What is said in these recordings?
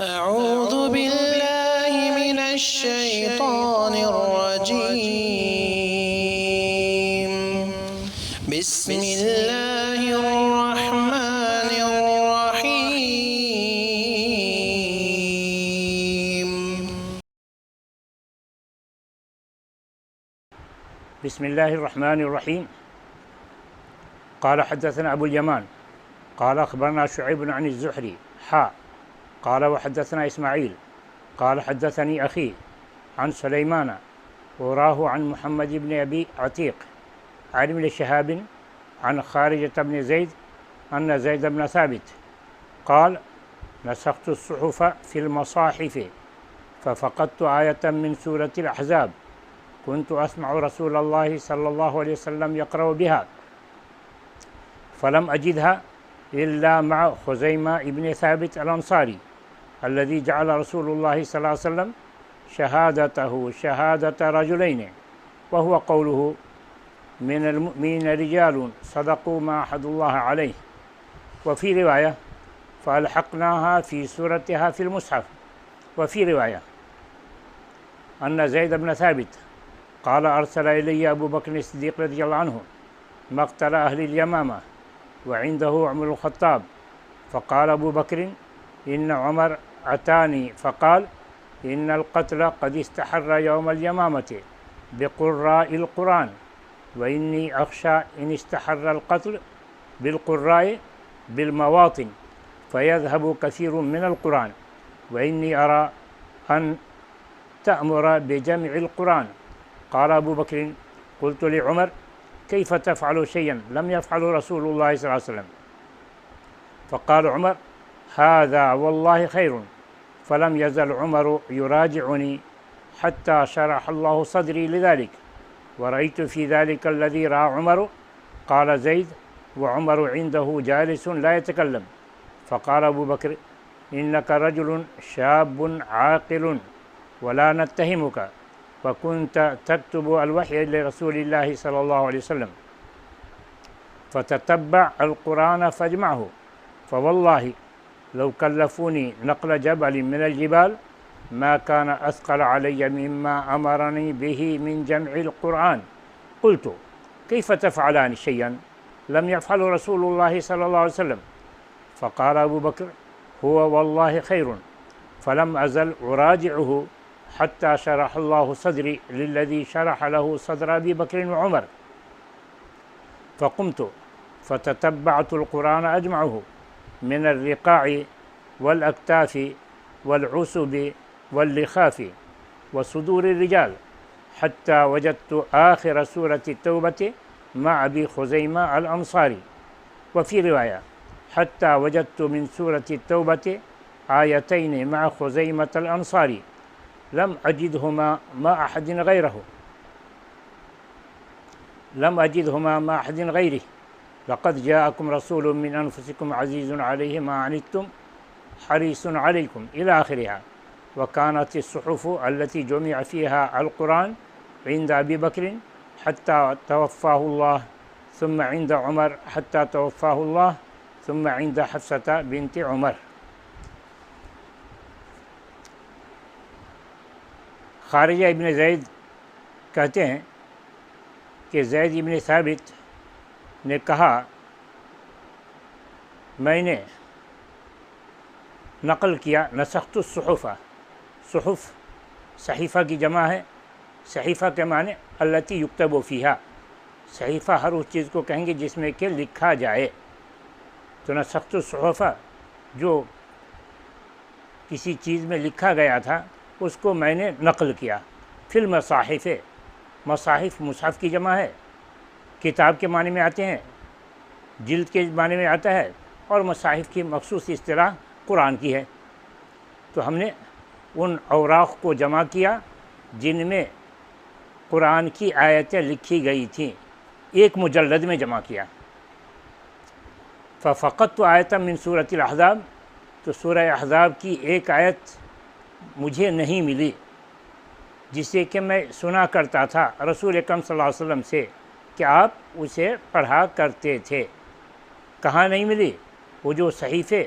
أعوذ بالله من الشيطان الرجيم. بسم الله الرحمن الرحيم. بسم الله الرحمن الرحيم. قال حدثنا أبو اليمان قال أخبرنا شعيب عن الزهري قال وحدثنا إسماعيل قال حدثني أخي عن سليمان وراه عن محمد بن أبي عتيق عن ابن شهاب عن خارجة بن زيد أن زيد بن ثابت قال نسخت الصحف في المصاحف ففقدت آية من سورة الأحزاب كنت أسمع رسول الله صلى الله عليه وسلم يقرأ بها فلم أجدها إلا مع خزيمة ابن ثابت الأنصاري الذي جعل رسول الله صلى الله عليه وسلم شهادته شهادة رجلين وهو قوله من المؤمنين رجال صدقوا ما عاهدوا الله عليه. وفي رواية فألحقناها في سورتها في المصحف. وفي رواية أن زيد بن ثابت قال أرسل إلي أبو بكر الصديق رضي الله عنه مقتل أهل اليمامة وعنده عمر الخطاب فقال أبو بكر إن عمر أتاني فقال إن القتل قد استحر يوم اليمامة بقراء القرآن وإني أخشى إن استحر القتل بالقراء بالمواطن فيذهب كثير من القرآن وإني أرى أن تأمر بجمع القرآن. قال أبو بكر قلت لعمر كيف تفعل شيئا لم يفعل رسول الله صلى الله عليه وسلم؟ فقال عمر هذا والله خير. فلم يزل عمر يراجعني حتى شرح الله صدري لذلك ورأيت في ذلك الذي رأى عمر. قال زيد وعمر عنده جالس لا يتكلم. فقال أبو بكر إنك رجل شاب عاقل ولا نتهمك وكنت تكتب الوحي لرسول الله صلى الله عليه وسلم فتتبع القرآن فاجمعه فوالله لو كلفوني نقل جبل من الجبال ما كان أثقل علي مما أمرني به من جمع القرآن. قلت كيف تفعلان شيئا لم يفعل رسول الله صلى الله عليه وسلم؟ فقال أبو بكر هو والله خير. فلم أزل أراجعه حتى شرح الله صدري للذي شرح له صدر أبي بكر وعمر. فقمت فتتبعت القرآن أجمعه من الرقاع والأكتاف والعسب واللخاف وصدور الرجال حتى وجدت آخر سورة التوبة مع أبي خزيمة الأنصاري. وفي رواية حتى وجدت من سورة التوبة آيتين مع خزيمة الأنصاري لم أجدهما مع أحد غيره لقد جاءكم رسول من أنفسكم عزيز عليه ما عنتم حريص عليكم إلى آخرها. وكانت الصحف التي جمع فيها القرآن عند أبي بكر حتى توفاه الله ثم عند عمر حتى توفاه الله ثم عند حفصة بنت عمر. خارجہ ابن زید کہتے ہیں کہ زید ابن ثابت نے کہا میں نے نقل کیا نسخت الصحف. صحف صحیفہ کی جمع ہے. صحیفہ کے معنی التی یکتب فیہا. صحیفہ ہر اس چیز کو کہیں گے جس میں کہ لکھا جائے. تو نسخت الصحف جو کسی چیز میں لکھا گیا تھا اس کو میں نے نقل کیا. فی المصاحف. مصاحف مصحف کی جمع ہے. کتاب کے معنی میں آتے ہیں, جلد کے معنی میں آتا ہے, اور مصاحف کی مخصوص اصطلاح قرآن کی ہے. تو ہم نے ان اوراق کو جمع کیا جن میں قرآن کی آیتیں لکھی گئی تھیں, ایک مجلد میں جمع کیا. ففقدت آیۃ من سورۃ الاحزاب. تو سورہ احزاب کی ایک آیت مجھے نہیں ملی جسے کہ میں سنا کرتا تھا رسول اکرم صلی اللہ علیہ وسلم سے کہ آپ اسے پڑھا کرتے تھے. کہاں نہیں ملی؟ وہ جو صحیفے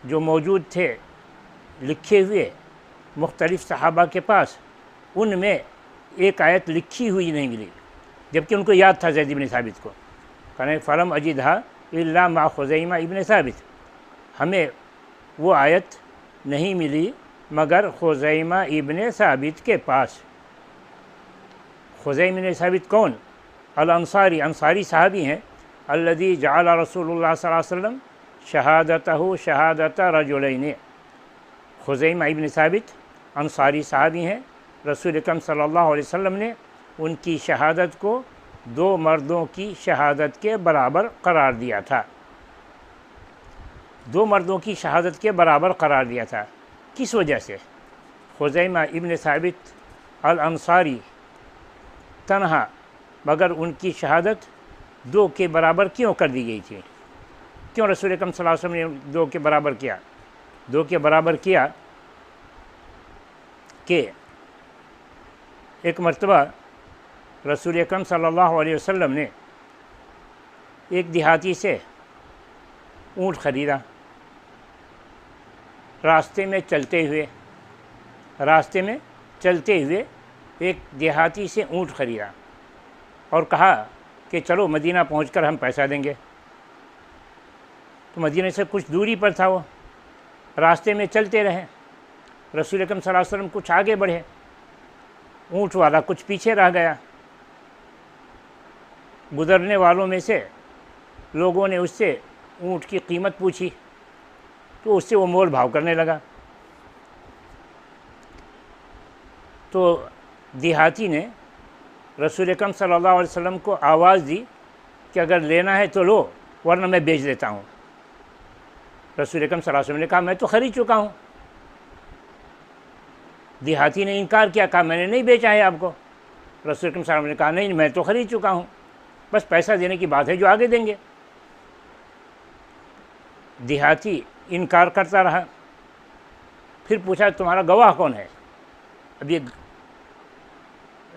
جو موجود تھے لکھے ہوئے مختلف صحابہ کے پاس ان میں ایک آیت لکھی ہوئی نہیں ملی، جبکہ ان کو یاد تھا زید بن ثابت کو. کہنے فلم اجدھا الا مع خزیمہ ابن ثابت، ہمیں وہ آیت نہیں ملی مگر خزیمہ ابن ثابت کے پاس. خزیمہ ابن ثابت کون؟ الانصاری، انصاری صحابی ہیں. الذی جعل رسول اللہ صلی اللہ علیہ وسلم شہادتہ شہادت رجلین. خزیمہ ابن ثابت انصاری صحابی ہیں. رسول اکرم صلی اللہ علیہ وسلم نے ان کی شہادت کو دو مردوں کی شہادت کے برابر قرار دیا تھا. دو مردوں کی شہادت کے برابر قرار دیا تھا. کس وجہ سے؟ خزیمہ ابن ثابت الانصاری تنہا، مگر ان کی شہادت دو کے برابر کیوں کر دی گئی تھی؟ کیوں رسول اکرم صلی اللہ علیہ وسلم نے دو کے برابر کیا؟ دو کے برابر کیا کہ ایک مرتبہ رسول اکرم صلی اللہ علیہ وسلم نے ایک دیہاتی سے اونٹ خریدا. راستے میں چلتے ہوئے ایک دیہاتی سے اونٹ خریدا اور کہا کہ چلو مدینہ پہنچ کر ہم پیسہ دیں گے. تو مدینہ سے کچھ دوری پر تھا، وہ راستے میں چلتے رہے. رسول اکرم صلی اللہ علیہ وسلم کچھ آگے بڑھے، اونٹ والا کچھ پیچھے رہ گیا. گزرنے والوں میں سے لوگوں نے اس سے اونٹ کی قیمت پوچھی تو اس سے وہ مول بھاؤ کرنے لگا. تو دیہاتی نے رسول اکرم صلی اللہ علیہ وسلم کو آواز دی کہ اگر لینا ہے تو لو ورنہ میں بیچ دیتا ہوں. رسول اکرم صلی اللہ علیہ وسلم نے کہا میں تو خرید چکا ہوں. دیہاتی نے انکار کیا، کہا میں نے نہیں بیچا ہے آپ کو. رسول اکرم صلی اللہ علیہ وسلم نے کہا نہیں میں تو خرید چکا ہوں، بس پیسہ دینے کی بات ہے جو آگے دیں گے. دیہاتی انکار کرتا رہا. پھر پوچھا تمہارا گواہ کون ہے؟ اب یہ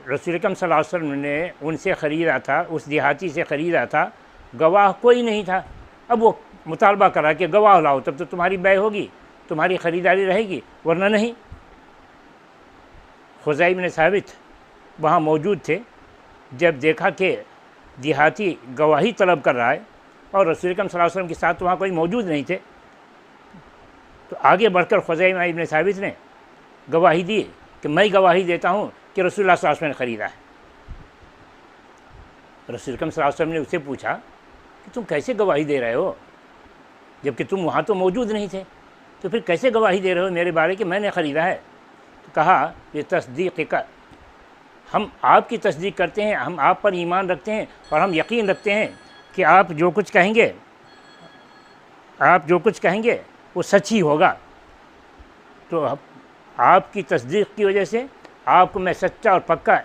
رسول اکرم صلی اللہ علیہ وسلم نے ان سے خریدا تھا، اس دیہاتی سے خریدا تھا، گواہ کوئی نہیں تھا. اب وہ مطالبہ کرا کہ گواہ لاؤ تب تو تمہاری بیع ہوگی، تمہاری خریداری رہے گی، ورنہ نہیں. خزیمہ بن ثابت وہاں موجود تھے. جب دیکھا کہ دیہاتی گواہی طلب کر رہا ہے اور رسول اکرم صلی اللہ علیہ وسلم کے ساتھ وہاں کوئی موجود نہیں تھے، تو آگے بڑھ کر خزیمہ بن ثابت نے گواہی دی کہ میں گواہی دیتا ہوں کہ رسول اللہ صلی اللہ علیہ وسلم نے خریدا ہے. رسول اکرم صلی اللہ علیہ وسلم نے اس سے پوچھا کہ تم کیسے گواہی دے رہے ہو جبکہ تم وہاں تو موجود نہیں تھے، تو پھر کیسے گواہی دے رہے ہو میرے بارے کہ میں نے خریدا ہے؟ تو کہا یہ تصدیق کا، ہم آپ کی تصدیق کرتے ہیں، ہم آپ پر ایمان رکھتے ہیں اور ہم یقین رکھتے ہیں کہ آپ جو کچھ کہیں گے وہ سچ ہی ہوگا. تو آپ کی تصدیق کی وجہ سے آپ کو میں سچا اور پکا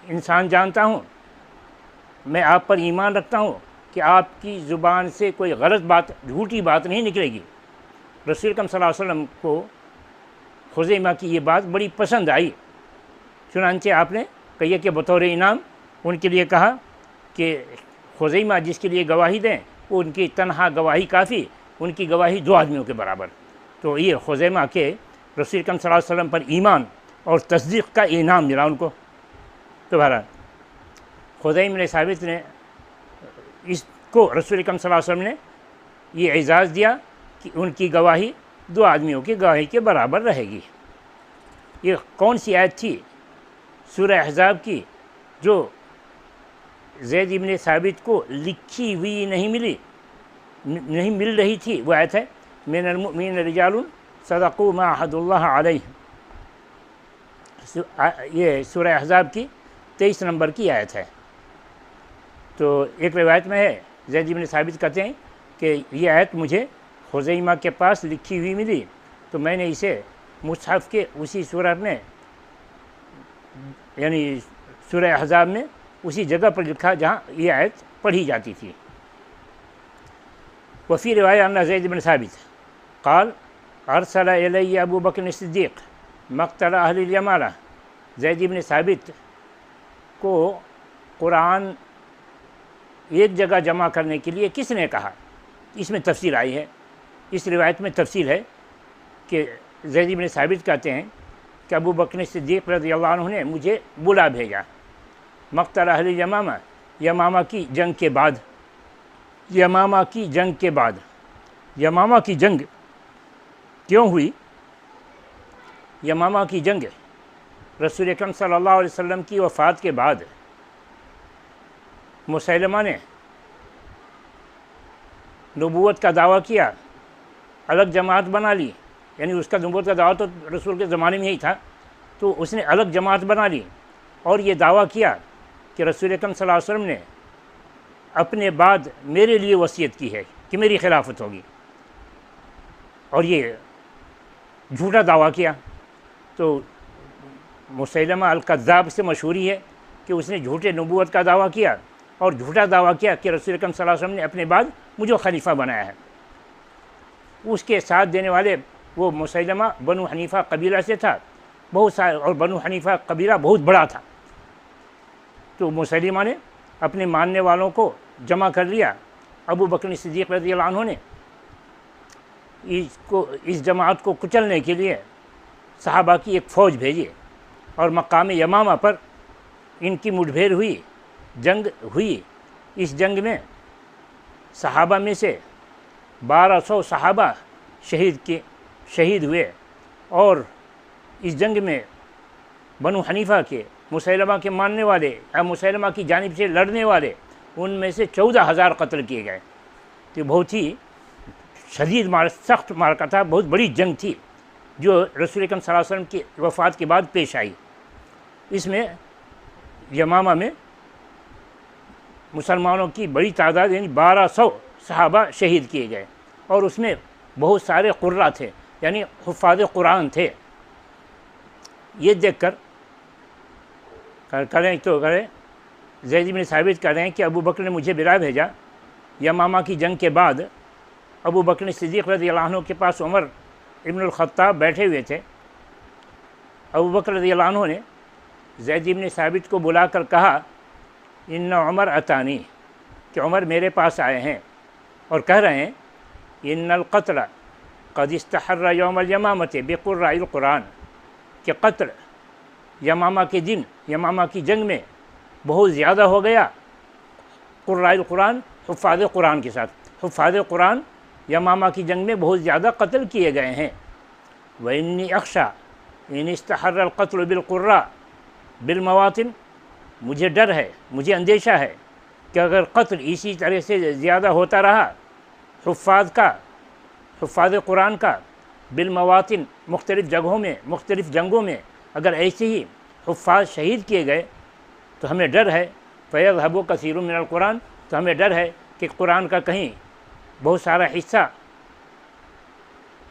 انسان جانتا ہوں. میں آپ پر ایمان رکھتا ہوں کہ آپ کی زبان سے کوئی غلط بات، جھوٹی بات نہیں نکلے گی. رسول اکرم صلی اللہ علیہ وسلم کو خزیمہ کی یہ بات بڑی پسند آئی. چنانچہ آپ نے کہیے کہ بطور انعام ان کے لیے کہا کہ خزیمہ جس کے لیے گواہی دیں وہ ان کی تنہا گواہی کافی، ان کی گواہی دو آدمیوں کے برابر. تو یہ خزیمہ کے رسول اکرم صلی اللہ علیہ وسلم پر ایمان اور تصدیق کا انعام ملا ان کو. تو بہرحال خزیمہ بن ثابت نے اس کو رسول اکرم صلی اللہ علیہ وسلم نے یہ اعزاز دیا کہ ان کی گواہی دو آدمیوں کی گواہی کے برابر رہے گی. یہ کون سی آیت تھی؟ سورہ احزاب کی، جو زید بن ثابت کو لکھی ہوئی نہیں مل رہی تھی. وہ آیت ہے من المؤمنین رجال صدقوا ما عہد اللہ علیہ. یہ سورہ احزاب کی 23 نمبر کی آیت ہے. تو ایک روایت میں ہے زید بن ثابت کہتے ہیں کہ یہ آیت مجھے خزیمہ کے پاس لکھی ہوئی ملی تو میں نے اسے مصحف کے اسی سورہ میں، یعنی سورہ احزاب میں اسی جگہ پر لکھا جہاں یہ آیت پڑھی جاتی تھی. وفی روایہ ان زید بن ثابت قال ارسل الی ابو بکر الصدیق مقتل اہل الیمامہ. زید بن ثابت کو قرآن ایک جگہ جمع کرنے کے لیے کس نے کہا؟ اس میں تفصیل آئی ہے. اس روایت میں تفصیل ہے کہ زید بن ثابت کہتے ہیں کہ ابو بکر صدیق رضی اللہ عنہ نے مجھے بلا بھیجا مقتل اہل یمامہ، یمامہ کی جنگ کے بعد، یمامہ کی جنگ کے بعد۔ یمامہ کی جنگ کیوں ہوئی؟ یمامہ کی جنگ رسول اکرم صلی اللہ علیہ وسلم کی وفات کے بعد مسیلمہ نے نبوت کا دعویٰ کیا، الگ جماعت بنا لی، یعنی اس کا نبوت کا دعویٰ تو رسول کے زمانے میں ہی تھا، تو اس نے الگ جماعت بنا لی اور یہ دعویٰ کیا کہ رسول اکرم صلی اللہ علیہ وسلم نے اپنے بعد میرے لیے وصیت کی ہے کہ میری خلافت ہوگی، اور یہ جھوٹا دعویٰ کیا۔ تو مسیلمہ الکذاب سے مشہوری ہے کہ اس نے جھوٹے نبوت کا دعویٰ کیا اور جھوٹا دعویٰ کیا کہ رسول اکرم صلی اللہ علیہ وسلم نے اپنے بعد مجھے خلیفہ بنایا ہے۔ اس کے ساتھ دینے والے وہ مسیلمہ بنو حنیفہ قبیلہ سے تھا، بہت سارے، اور بنو حنیفہ قبیلہ بہت بڑا تھا۔ تو مسیلمہ نے اپنے ماننے والوں کو جمع کر لیا۔ ابو بکر صدیق رضی اللہ عنہ نے اس جماعت کو کچلنے کے لیے صحابہ کی ایک فوج بھیجی اور مقام یمامہ پر ان کی مٹ بھیڑ ہوئی، جنگ ہوئی۔ اس جنگ میں صحابہ میں سے 1200 صحابہ شہید ہوئے، اور اس جنگ میں بنو حنیفہ کے، مسیلمہ کے ماننے والے یا مسیلمہ کی جانب سے لڑنے والے، ان میں سے 14,000 قتل کیے گئے۔ تو بہت ہی شدید سخت معرکہ تھا، بہت بڑی جنگ تھی جو رسول اکرم صلی اللہ علیہ وسلم کی وفات کے بعد پیش آئی۔ اس میں یمامہ میں مسلمانوں کی بڑی تعداد، یعنی 1200 صحابہ شہید کیے گئے، اور اس میں بہت سارے قراء تھے، یعنی حفاظ قرآن تھے۔ یہ دیکھ کر زید بن ثابت کہہ رہے ہیں کہ ابو بکر نے مجھے بلا بھیجا۔ یمامہ کی جنگ کے بعد ابو بکر صدیق رضی اللہ عنہ کے پاس عمر ابن الخطاب بیٹھے ہوئے تھے۔ ابو بکر رضی اللہ عنہ نے زید بن ثابت کو بلا کر کہا، ان عمر اتانی، کہ عمر میرے پاس آئے ہیں اور کہہ رہے ہیں ان القتل قد استحر یوم الیمامۃ بقراء القرآن، کہ قتل یمامہ کے دن، یمامہ کی جنگ میں بہت زیادہ ہو گیا قراء القرآن، حفاظ قرآن کے ساتھ۔ حفاظ قرآن یمامہ کی جنگ میں بہت زیادہ قتل کیے گئے ہیں۔ وَإِنِّي أَخْشَىٰ إِنِ اسْتَحَرَّ الْقَتْلُ بِالْقُرَّاءِ بِالْمَوَاطِنِ، مجھے ڈر ہے، مجھے اندیشہ ہے کہ اگر قتل اسی طرح سے زیادہ ہوتا رہا حفاظ قرآن کا بالمواطن، مختلف جگہوں میں، مختلف جنگوں میں اگر ایسے ہی حفاظ شہید کیے گئے تو ہمیں ڈر ہے، فَيَذْهَبُ كَثِيرٌ مِّنَ الْقُرْآنِ، تو ہمیں ڈر ہے کہ قرآن کا کہیں بہت سارا حصہ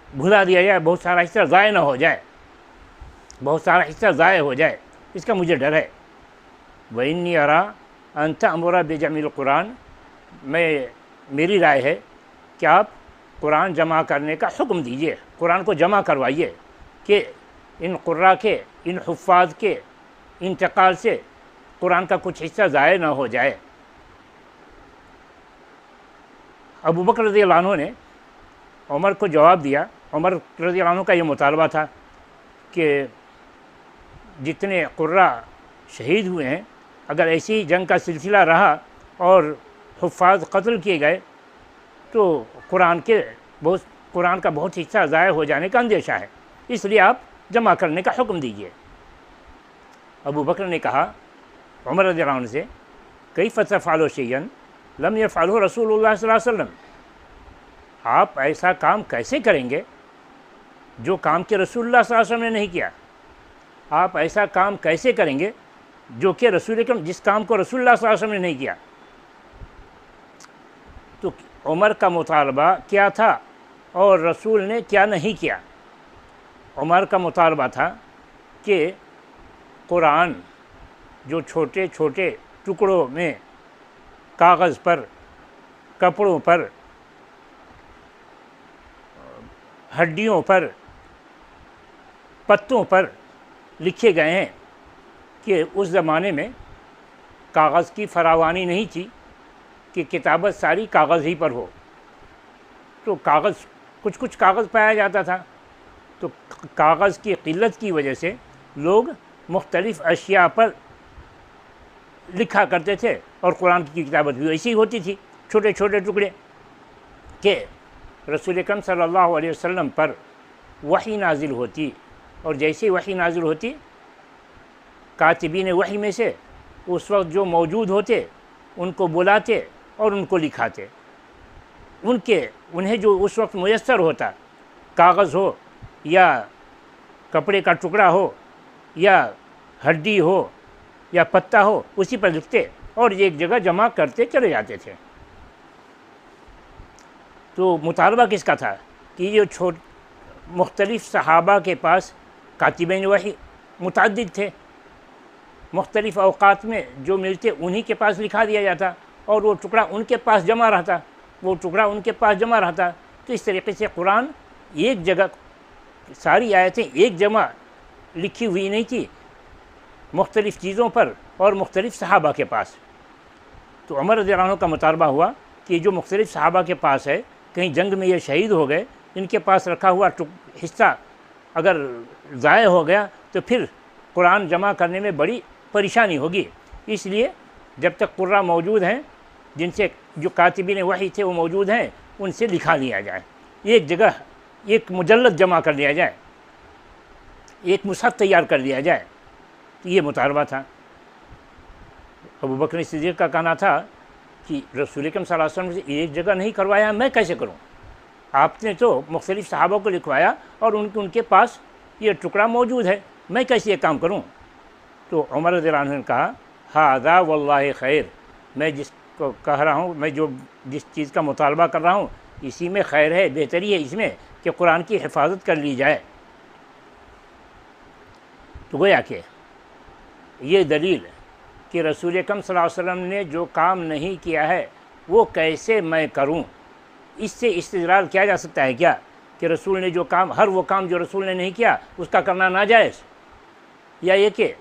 بھلا دیا جائے، بہت سارا حصہ ضائع نہ ہو جائے، بہت سارا حصہ ضائع ہو جائے، اس کا مجھے ڈر ہے۔ وَإِنِّي أَرَىٰ أَن تَأْمُرَ بِجَمْعِ الْقُرْآنِ، میری رائے ہے کہ آپ قرآن جمع کرنے کا حکم دیجئے، قرآن کو جمع کروائیے کہ ان قراء کے، ان حفاظ کے انتقال سے قرآن کا کچھ حصہ ضائع نہ ہو جائے۔ ابو بکر رضی اللہ عنہ نے عمر کو جواب دیا۔ عمر رضی اللہ عنہ کا یہ مطالبہ تھا کہ جتنے قراء شہید ہوئے ہیں، اگر ایسی جنگ کا سلسلہ رہا اور حفاظ قتل کیے گئے تو قرآن کا بہت حصہ ضائع ہو جانے کا اندیشہ ہے، اس لیے آپ جمع کرنے کا حکم دیجیے۔ ابو بکر نے کہا عمر رضی اللہ عنہ سے، کیف تفعلوا شیئا لم یفعلہ رسول اللہ صلی اللہ علیہ وسلم، آپ ایسا کام کیسے کریں گے جو کام کہ رسول اللہ صلی اللہ علیہ وسلم نے نہیں کیا؟ آپ ایسا کام کیسے کریں گے جو کہ جس کام کو رسول اللہ صلی اللہ علیہ وسلم نے نہیں کیا؟ تو عمر کا مطالبہ کیا تھا اور رسول نے کیا نہیں کیا؟ عمر کا مطالبہ تھا کہ قرآن جو چھوٹے چھوٹے ٹکڑوں میں کاغذ پر، کپڑوں پر، ہڈیوں پر، پتوں پر لکھے گئے ہیں، کہ اس زمانے میں کاغذ کی فراوانی نہیں تھی کہ کتابت ساری کاغذ ہی پر ہو، تو کچھ کاغذ پایا جاتا تھا، تو کاغذ کی قلت کی وجہ سے لوگ مختلف اشیاء پر لکھا کرتے تھے، اور قرآن کی کتابت بھی ایسی ہی ہوتی تھی، چھوٹے چھوٹے ٹکڑے، کہ رسول اکرم صلی اللہ علیہ وسلم پر وحی نازل ہوتی، اور جیسے وحی نازل ہوتی کاتبین وحی میں سے اس وقت جو موجود ہوتے ان کو بلاتے اور ان کو لکھاتے، انہیں جو اس وقت میسر ہوتا، کاغذ ہو یا کپڑے کا ٹکڑا ہو یا ہڈی ہو یا پتا ہو، اسی پر لکھتے اور ایک جگہ جمع کرتے چلے جاتے تھے۔ تو مطالبہ کس کا تھا کہ یہ مختلف صحابہ کے پاس کاتبین وحی متعدد تھے، مختلف اوقات میں جو ملتے انہی کے پاس لکھا دیا جاتا، اور وہ ٹکڑا ان کے پاس جمع رہتا، تو اس طریقے سے قرآن ایک جگہ، ساری آیتیں ایک جمع لکھی ہوئی نہیں تھی مختلف چیزوں پر اور مختلف صحابہ کے پاس۔ تو عمر رضی اللہ عنہ کا مطالبہ ہوا کہ جو مختلف صحابہ کے پاس ہے، کہیں جنگ میں یہ شہید ہو گئے، ان کے پاس رکھا ہوا حصہ اگر ضائع ہو گیا تو پھر قرآن جمع کرنے میں بڑی پریشانی ہوگی، اس لیے جب تک قراء موجود ہیں، جن سے جو کاتبین وحی تھے وہ موجود ہیں، ان سے لکھا لیا جائے، ایک جگہ ایک مجلد جمع کر لیا جائے، ایک مصحف تیار کر لیا جائے۔ تو یہ مطالبہ تھا۔ ابو بکر صدیق کا کہنا تھا کہ رسول اکرم صلی اللہ علیہ وسلم سے ایک جگہ نہیں کروایا، میں کیسے کروں؟ آپ نے تو مختلف صحابوں کو لکھوایا اور ان کے پاس یہ ٹکڑا موجود ہے، میں کیسے یہ کام کروں؟ تو عمر رضی اللہ عنہ نے کہا ھذا واللہ خیر، میں جس کو کہہ رہا ہوں، میں جس چیز کا مطالبہ کر رہا ہوں اسی میں خیر ہے، بہتری ہے اس میں کہ قرآن کی حفاظت کر لی جائے۔ تو گویا کہ یہ دلیل کہ رسول اکرم صلی اللہ علیہ وسلم نے جو کام نہیں کیا ہے وہ کیسے میں کروں، اس سے استدلال کیا جا سکتا ہے کیا کہ رسول نے جو کام، ہر وہ کام جو رسول نے نہیں کیا اس کا کرنا ناجائز، یا یہ کہ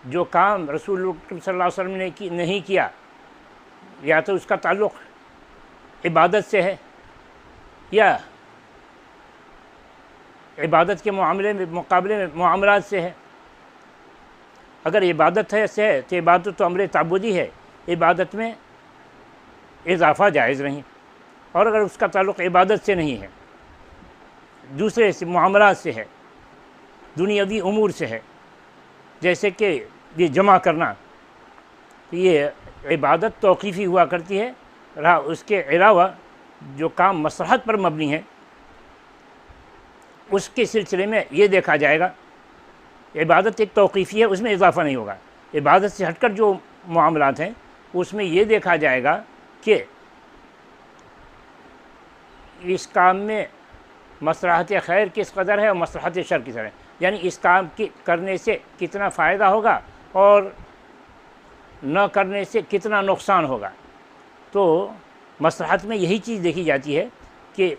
جو کام رسول اکرم صلی اللہ علیہ وسلم نے نہیں کیا یا تو اس کا تعلق عبادت سے ہے یا عبادت کے مقابلے میں معاملات سے ہے۔ اگر عبادت سے تو عبادت تو امر تعبدی ہے، عبادت میں اضافہ جائز نہیں، اور اگر اس کا تعلق عبادت سے نہیں ہے، دوسرے سے معاملات سے ہے، دنیاوی امور سے ہے، جیسے کہ یہ جمع کرنا، تو یہ عبادت توقیفی ہوا کرتی ہے۔ اس کے علاوہ جو کام مصلحت پر مبنی ہے اس کے سلسلے میں یہ دیکھا جائے گا، عبادت ایک توقیفی ہے، اس میں اضافہ نہیں ہوگا۔ عبادت سے ہٹ کر جو معاملات ہیں اس میں یہ دیکھا جائے گا کہ اس کام میں مصلحت خیر کس قدر ہے اور مصلحت شر کس قدر ہے، یعنی اس کام کی کرنے سے کتنا فائدہ ہوگا اور نہ کرنے سے کتنا نقصان ہوگا۔ تو مصلحت میں یہی چیز دیکھی جاتی ہے کہ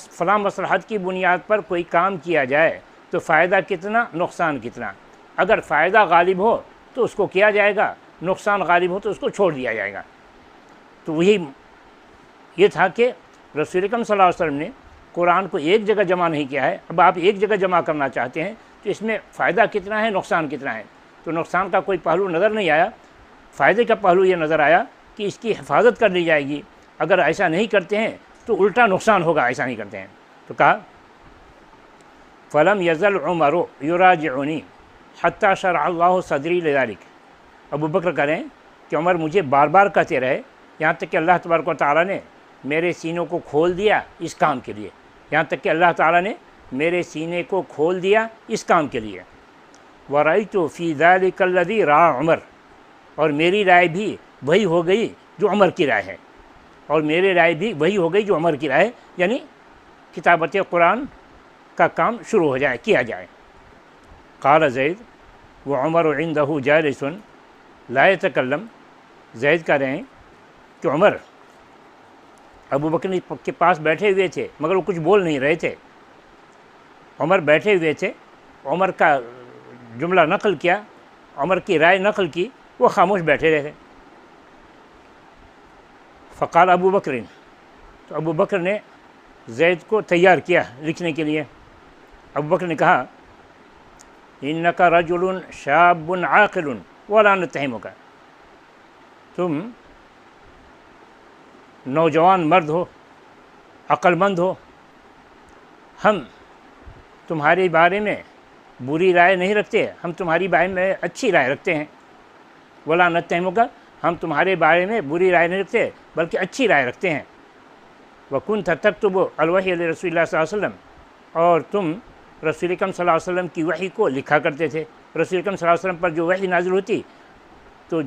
فلاں مصلحت کی بنیاد پر کوئی کام کیا جائے تو فائدہ کتنا، نقصان کتنا۔ اگر فائدہ غالب ہو تو اس کو کیا جائے گا، نقصان غالب ہو تو اس کو چھوڑ دیا جائے گا۔ تو یہ تھا کہ رسول اکرم صلی اللہ علیہ وسلم نے قرآن کو ایک جگہ جمع نہیں کیا ہے، اب آپ ایک جگہ جمع کرنا چاہتے ہیں تو اس میں فائدہ کتنا ہے، نقصان کتنا ہے۔ تو نقصان کا کوئی پہلو نظر نہیں آیا، فائدے کا پہلو یہ نظر آیا کہ اس کی حفاظت کر لی جائے گی، اگر ایسا نہیں کرتے ہیں تو الٹا نقصان ہوگا، ایسا نہیں کرتے ہیں۔ تو کہا فلم یزل عمر یراجعنی حتی شرع اللہ صدری لذلک، ابو بکر کہہ رہے ہیں کہ عمر مجھے بار بار کہتے رہے یہاں تک کہ اللہ تبارک و تعالیٰ نے میرے سینوں کو کھول دیا اس کام کے لیے، یہاں تک کہ اللہ تعالیٰ نے میرے سینے کو کھول دیا اس کام کے لیے۔ وَرَأَيْتُ فِي ذَلِكَ الَّذِي رَأَى عمر، اور میری رائے بھی وہی ہو گئی جو عمر کی رائے ہے، اور میری رائے بھی وہی ہو گئی جو عمر کی رائے ہے، یعنی کتابت قرآن کا کام شروع ہو جائے، کیا جائے۔ قال زید وعمر عنده جالس لا يتكلم، زید کہہ رہے ہیں کہ عمر ابو بکر کے پاس بیٹھے ہوئے تھے مگر وہ کچھ بول نہیں رہے تھے۔ عمر بیٹھے ہوئے تھے، عمر کا جملہ نقل کیا، عمر کی رائے نقل کی، وہ خاموش بیٹھے رہے تھے۔ فقال ابو بکر، تو ابو بکر نے زید کو تیار کیا لکھنے کے لیے۔ ابوبکر نے کہا انک رجل شاب عاقل ولا نتہمک، تم نوجوان مرد ہو، عقل مند ہو، ہم تمہارے بارے میں بری رائے نہیں رکھتے، ہم تمہاری بارے میں اچھی رائے رکھتے ہیں۔ ولا نتہمک، ہم تمہارے بارے میں بری رائے نہیں رکھتے بلکہ اچھی رائے رکھتے ہیں۔ وکنت تکتب الوحی لرسول اللہ صلی اللہ علیہ وسلم، اور تم رسول اکرم صلی اللہ علیہ وسلم کی وحی کو لکھا کرتے تھے۔ رسول اکرم صلی اللہ علیہ وسلم پر جو وحی نازل ہوتی تو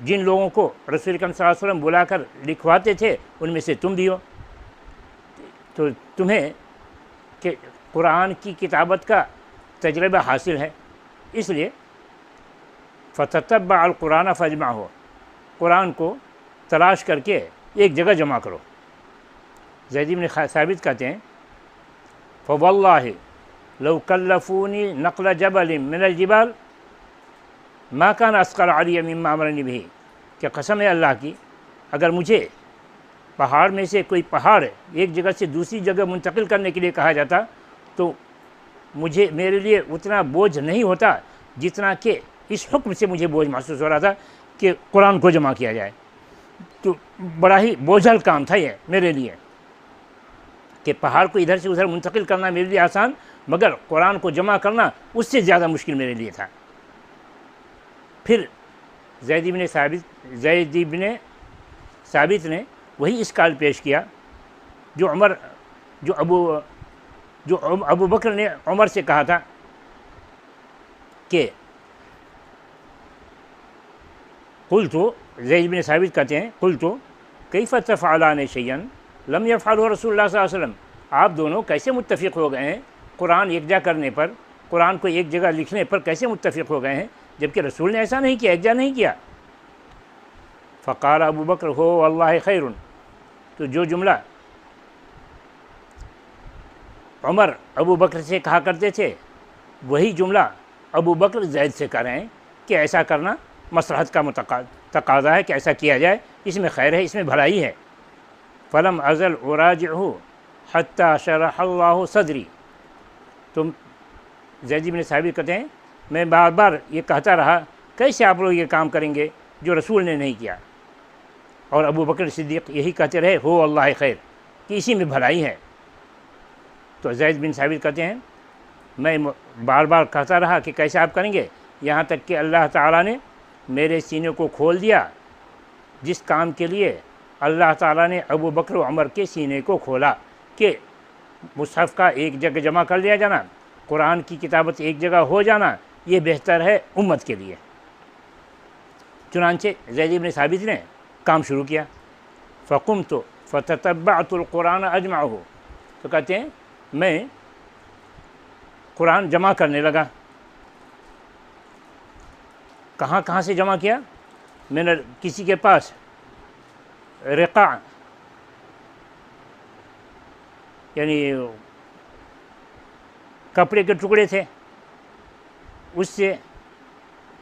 جن لوگوں کو رسول اکرم صلی اللہ علیہ وسلم بلا کر لکھواتے تھے ان میں سے تم بھی ہو، تو تمہیں کہ قرآن کی کتابت کا تجربہ حاصل ہے، اس لیے فتتبع القرآن فاجمعہ، قرآن کو تلاش کر کے ایک جگہ جمع کرو۔ زید بن ثابت کہتے ہیں فواللہ لو کلفونی نقل جبل من الجبال ما کان اثقل علی مما امرنی بہ، کہ قسم ہے اللہ کی، اگر مجھے پہاڑ میں سے کوئی پہاڑ ایک جگہ سے دوسری جگہ منتقل کرنے کے لیے کہا جاتا تو میرے لیے اتنا بوجھ نہیں ہوتا جتنا کہ اس حکم سے مجھے بوجھ محسوس ہو رہا تھا کہ قرآن کو جمع کیا جائے۔ تو بڑا ہی بوجھل کام تھا یہ میرے لیے کہ پہاڑ کو ادھر سے ادھر منتقل کرنا میرے لیے آسان، مگر قرآن کو جمع کرنا اس سے زیادہ مشکل میرے لیے تھا۔ پھر زید بن ثابت نے وہی اسکال پیش کیا جو ابو بکر نے عمر سے کہا تھا کہ قلتو، زید بن ثابت کہتے ہیں قلتو کیف تفعلان شیئا لم یفعلہ رسول اللہ صلی اللہ علیہ وسلم، آپ دونوں کیسے متفق ہو گئے ہیں قرآن یکجا کرنے پر، قرآن کو ایک جگہ لکھنے پر کیسے متفق ہو گئے ہیں جبکہ رسول نے ایسا نہیں کیا، یکجا نہیں کیا۔ فقال ابو بکر ہو واللہ خیر، تو جو جملہ عمر ابو بکر سے کہا کرتے تھے وہی جملہ ابو بکر زید سے کہہ رہے ہیں کہ ایسا کرنا مصلحت کا تقاضا ہے کہ ایسا کیا جائے، اس میں خیر ہے، اس میں بھلائی ہے۔ فلم ازل اراجعہ حتی شرح اللہ صدری، تم زید بن ثابت کہتے ہیں میں بار بار یہ کہتا رہا کیسے آپ لوگ یہ کام کریں گے جو رسول نے نہیں کیا، اور ابو بکر صدیق یہی کہتے رہے ہو اللہ خیر، کہ اسی میں بھلائی ہے۔ تو زید بن ثابت کہتے ہیں میں بار بار کہتا رہا کہ کیسے آپ کریں گے، یہاں تک کہ اللہ تعالیٰ نے میرے سینے کو کھول دیا، جس کام کے لیے اللہ تعالیٰ نے ابو بکر و عمر کے سینے کو کھولا کہ مصحف کا ایک جگہ جمع کر لیا جانا، قرآن کی کتابت ایک جگہ ہو جانا، یہ بہتر ہے امت کے لیے۔ چنانچہ زید بن ثابت نے کام شروع کیا۔ فقمت فتتبعت القرآن اجمعہ، تو کہتے ہیں میں قرآن جمع کرنے لگا۔ کہاں کہاں سے جمع کیا؟ میں نے کسی کے پاس رقع یعنی کپڑے کے ٹکڑے تھے، اس سے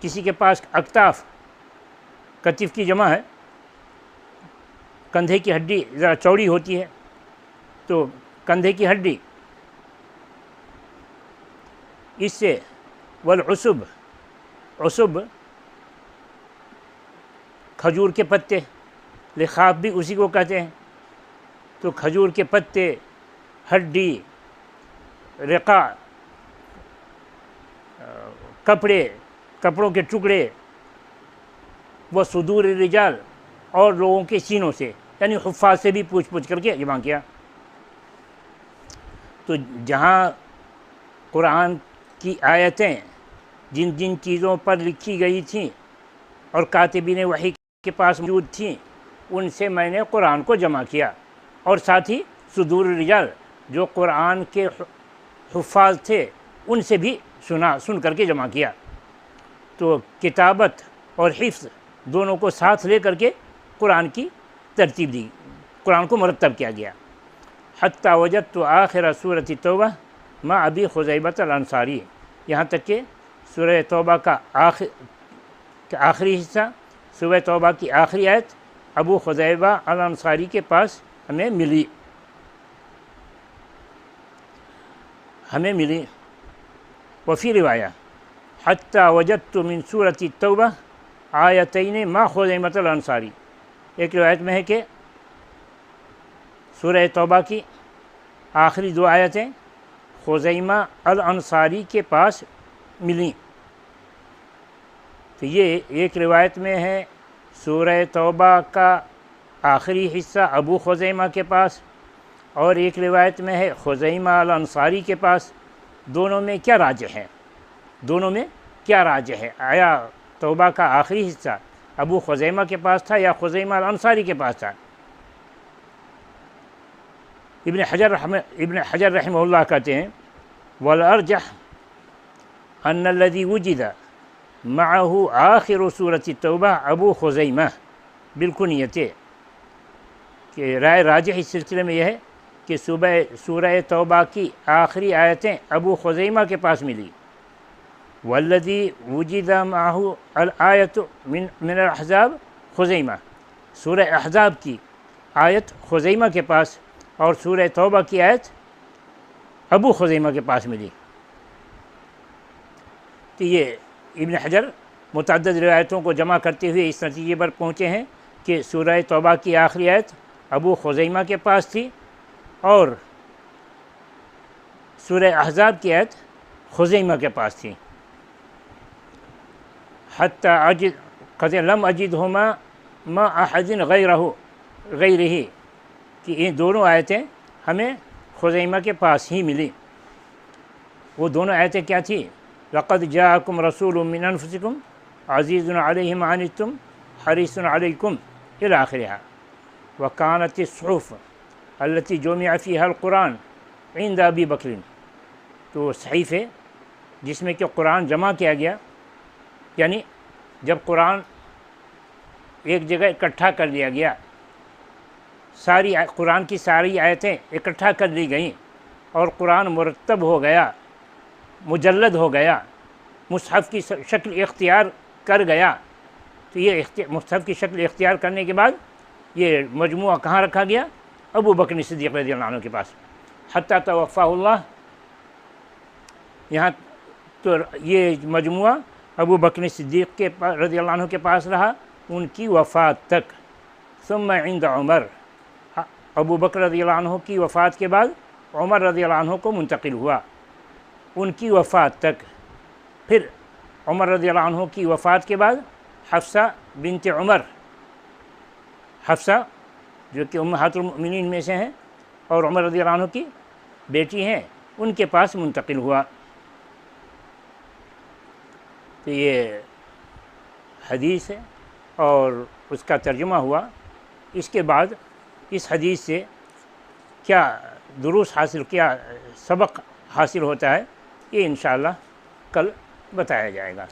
کسی کے پاس اکتاف، کتف کی جمع ہے، کندھے کی ہڈی ذرا چوڑی ہوتی ہے تو کندھے کی ہڈی، اس سے والعصب، عصب کھجور کے پتے، لخاف بھی اسی کو کہتے ہیں، تو کھجور کے پتے، ہڈی، رقع، کپڑوں کے ٹکڑے، وہ صدور الرجال، اور لوگوں کے سینوں سے، یعنی حفاظ سے بھی پوچھ کر کے جمع کیا۔ تو جہاں قرآن کی آیتیں جن جن چیزوں پر لکھی گئی تھیں اور کاتبین وحی کے پاس موجود تھیں، ان سے میں نے قرآن کو جمع کیا، اور ساتھ ہی صدور الرجال جو قرآن کے حفاظ تھے ان سے بھی سن کر کے جمع کیا۔ تو کتابت اور حفظ دونوں کو ساتھ لے کر کے قرآن کی ترتیب دی، قرآن کو مرتب کیا گیا۔ حتی وجدت آخر سورۃ توبہ مع ابی خزیبۃ الانصاری، یہاں تک کہ سورہ توبہ کا آخری حصہ، سورہ توبہ کی آخری آیت ابو خزیبہ الانصاری کے پاس ہمیں ملی۔ ہمیں ملی۔ وفی روایہ حتی وجدت من سورۃ التوبہ آیتین ما خزیمۃ الانصاری، ایک روایت میں ہے کہ سورہ توبہ کی آخری 2 آیتیں خزیمہ الانصاری کے پاس ملیں۔ تو یہ ایک روایت میں ہے سورہ توبہ کا آخری حصہ ابو خزیمہ کے پاس، اور ایک روایت میں ہے خزیمہ الانصاری کے پاس۔ دونوں میں کیا راجح ہے؟ دونوں میں کیا راجح ہے؟ آیا توبہ کا آخری حصہ ابو خزیمہ کے پاس تھا یا خزیمہ الانصاری کے پاس تھا؟ ابن حجر رحمہ اللہ کہتے ہیں والارجح ان الذي وجد معه آخر سورۃ التوبہ ابو خزیمہ بالکنیۃ، کہ رائے راجح اس سلسلے میں یہ ہے کہ سورہ توبہ کی آخری آیتیں ابو خزیمہ کے پاس ملی۔ والذی وجد معه الآیت من الاحزاب خزیمہ، سورہ احزاب کی آیت خزیمہ کے پاس اور سورہ توبہ کی آیت ابو خزیمہ کے پاس ملی۔ تو یہ ابن حجر متعدد روایتوں کو جمع کرتے ہوئے اس نتیجے پر پہنچے ہیں کہ سورہ توبہ کی آخری آیت ابو خزیمہ کے پاس تھی اور سورہ احزاب کی آیت خزیمہ کے پاس تھی۔ حتی قد لم اجدہما ما احد غیرہ، کہ یہ دونوں آیتیں ہمیں خزیمہ کے پاس ہی ملی۔ وہ دونوں آیتیں کیا تھیں؟ لقد جاءکم رسول من انفسکم عزیز علیہ ما عنتم حریص علیکم الی آخرہا، وکانت الصحف التي جمع فيها القرآن عند ابی بکر، تو صحیفے جس میں کہ قرآن جمع کیا گیا، یعنی جب قرآن ایک جگہ اکٹھا کر لیا گیا، قرآن کی ساری آیتیں اکٹھا کر لی گئیں اور قرآن مرتب ہو گیا، مجلد ہو گیا، مصحف کی شکل اختیار کر گیا، تو یہ مصحف کی شکل اختیار کرنے کے بعد یہ مجموعہ کہاں رکھا گیا؟ ابو بکر صدیق رضی اللہ عنہ کے پاس، حتیٰ توفاہ اللہ، یہاں تو یہ مجموعہ ابو بکر صدیق کے رضی اللہ عنہ کے پاس رہا ان کی وفات تک۔ ثم عند عمر، ابو بکر رضی اللہ عنہ کی وفات کے بعد عمر رضی اللہ عنہ کو منتقل ہوا ان کی وفات تک۔ پھر عمر رضی اللہ عنہ کی وفات کے بعد حفصہ بنت عمر، حفصہ جو کہ امہات المؤمنین میں سے ہیں اور عمر رضی اللہ عنہ کی بیٹی ہیں، ان کے پاس منتقل ہوا۔ تو یہ حدیث ہے اور اس کا ترجمہ ہوا۔ اس کے بعد اس حدیث سے کیا دروس حاصل، کیا سبق حاصل ہوتا ہے، یہ انشاءاللہ کل بتایا جائے گا۔